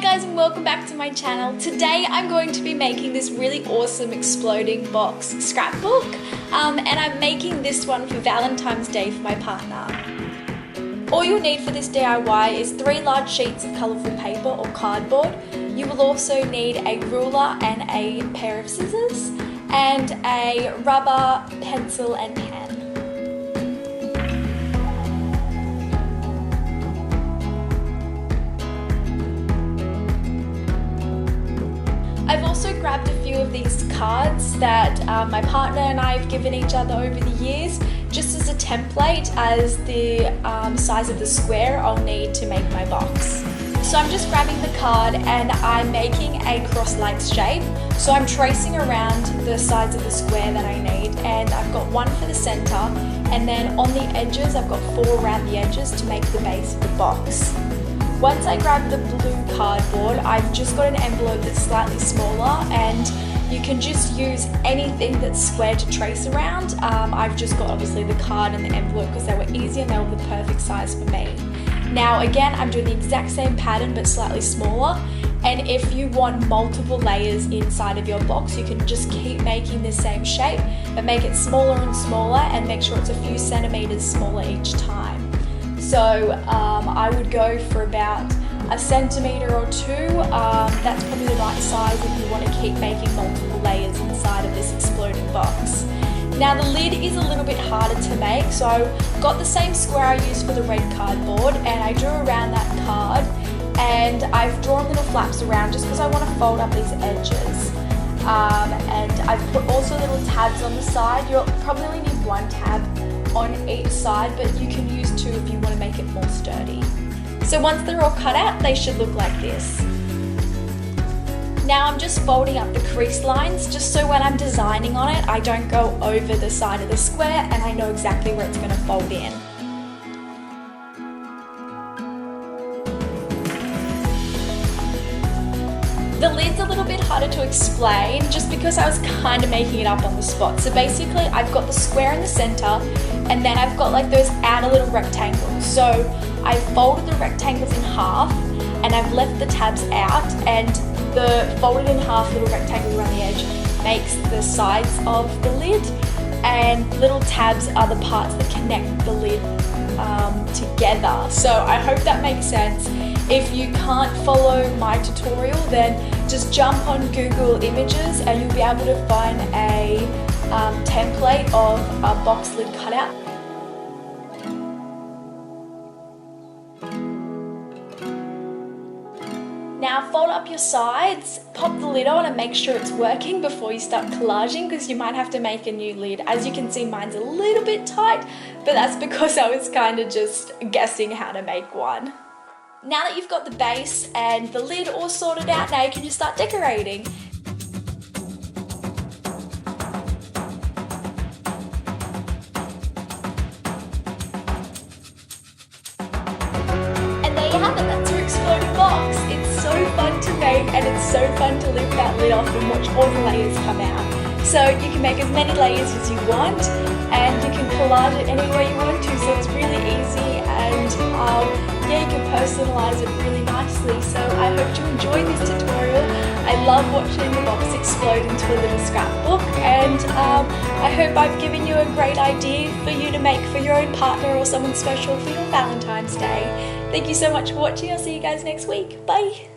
guys, and welcome back to my channel. Today I'm going to be making this really awesome exploding box scrapbook and I'm making this one for Valentine's Day for my partner. All you'll need for this DIY is 3 large sheets of colourful paper or cardboard. You will also need a ruler and a pair of scissors and a rubber, pencil and pen. I've also grabbed a few of these cards that my partner and I have given each other over the years, just as a template as the size of the square I'll need to make my box. So I'm just grabbing the card and I'm making a cross-legged shape. So I'm tracing around the sides of the square that I need, and I've got 1 for the center, and then on the edges I've got 4 around the edges to make the base of the box. Once I grab the blue cardboard, I've just got an envelope that's slightly smaller, and you can just use anything that's square to trace around. I've just got obviously the card and the envelope because they were easy and they were the perfect size for me. Now again, I'm doing the exact same pattern but slightly smaller, and if you want multiple layers inside of your box, you can just keep making the same shape but make it smaller and smaller and make sure it's a few centimeters smaller each time. So I would go for about 1 centimeter or 2. That's probably the right size if you want to keep making multiple layers inside of this exploding box. Now the lid is a little bit harder to make, so I got the same square I used for the red cardboard and I drew around that card, and I've drawn little flaps around just because I want to fold up these edges. And I've put also little tabs on the side. You'll probably only need 1 tab on each side, but you can use 2 if you want to make it more sturdy. So once they're all cut out, they should look like this. Now I'm just folding up the crease lines just so when I'm designing on it, I don't go over the side of the square and I know exactly where it's going to fold in. The lid's a little bit harder to explain just because I was kind of making it up on the spot. So basically I've got the square in the center and then I've got like those outer little rectangles. So I folded the rectangles in half and I've left the tabs out, and the folded in half little rectangle around the edge makes the sides of the lid, and little tabs are the parts that connect the lid together. So I hope that makes sense. If you can't follow my tutorial, then just jump on Google Images and you'll be able to find a template of a box lid cutout. Now fold up your sides, pop the lid on and make sure it's working before you start collaging, because you might have to make a new lid. As you can see, mine's a little bit tight, but that's because I was kind of just guessing how to make one. Now that you've got the base and the lid all sorted out, now you can just start decorating. And there you have it, that's your exploding box. It's so fun to make and it's so fun to lift that lid off and watch all the layers come out. So you can make as many layers as you want and you can collage it any way you want to, so it's really easy, and yeah, you can personalize it really nicely. So I hope you enjoyed this tutorial. I love watching the box explode into a little scrapbook, and I hope I've given you a great idea for you to make for your own partner or someone special for your Valentine's Day. Thank you so much for watching. I'll see you guys next week. Bye!